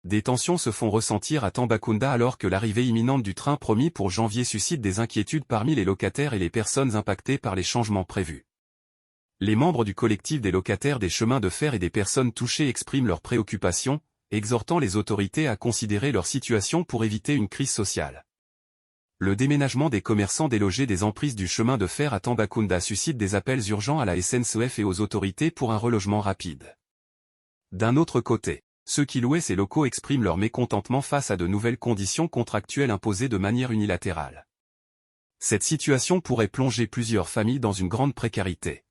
Des tensions se font ressentir à Tambacounda alors que l'arrivée imminente du train promis pour janvier suscite des inquiétudes parmi les locataires et les personnes impactées par les changements prévus. Les membres du collectif des locataires des chemins de fer et des personnes touchées expriment leurs préoccupations, exhortant les autorités à considérer leur situation pour éviter une crise sociale. Le déménagement des commerçants délogés des emprises du chemin de fer à Tambacounda suscite des appels urgents à la SNCF et aux autorités pour un relogement rapide. D'un autre côté, ceux qui louaient ces locaux expriment leur mécontentement face à de nouvelles conditions contractuelles imposées de manière unilatérale. Cette situation pourrait plonger plusieurs familles dans une grande précarité.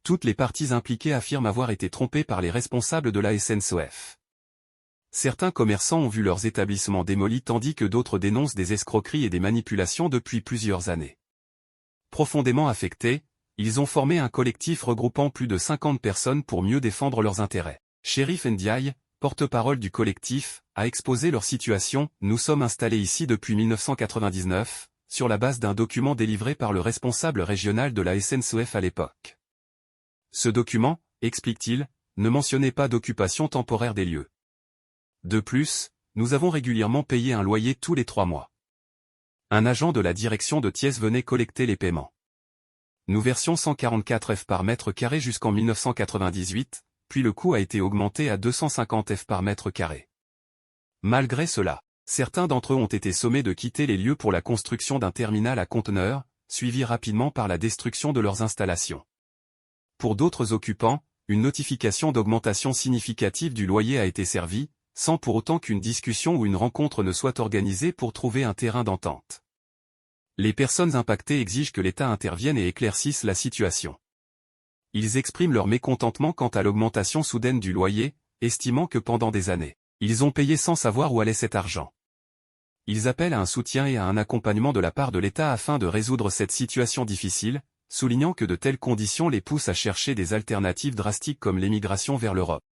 Toutes les parties impliquées affirment avoir été trompées par les responsables de la SNCF. Certains commerçants ont vu leurs établissements démolis tandis que d'autres dénoncent des escroqueries et des manipulations depuis plusieurs années. Profondément affectés, ils ont formé un collectif regroupant plus de 50 personnes pour mieux défendre leurs intérêts. Chérif Ndiaye, porte-parole du collectif, a exposé leur situation. Nous sommes installés ici depuis 1999, sur la base d'un document délivré par le responsable régional de la SNCF à l'époque. Ce document, explique-t-il, ne mentionnait pas d'occupation temporaire des lieux. De plus, nous avons régulièrement payé un loyer tous les 3 mois. Un agent de la direction de Thiès venait collecter les paiements. Nous versions 144 F par mètre carré jusqu'en 1998, puis le coût a été augmenté à 250 F par mètre carré. Malgré cela, certains d'entre eux ont été sommés de quitter les lieux pour la construction d'un terminal à conteneurs, suivi rapidement par la destruction de leurs installations. Pour d'autres occupants, une notification d'augmentation significative du loyer a été servie, sans pour autant qu'une discussion ou une rencontre ne soit organisée pour trouver un terrain d'entente. Les personnes impactées exigent que l'État intervienne et éclaircisse la situation. Ils expriment leur mécontentement quant à l'augmentation soudaine du loyer, estimant que pendant des années, ils ont payé sans savoir où allait cet argent. Ils appellent à un soutien et à un accompagnement de la part de l'État afin de résoudre cette situation difficile, soulignant que de telles conditions les poussent à chercher des alternatives drastiques comme l'émigration vers l'Europe.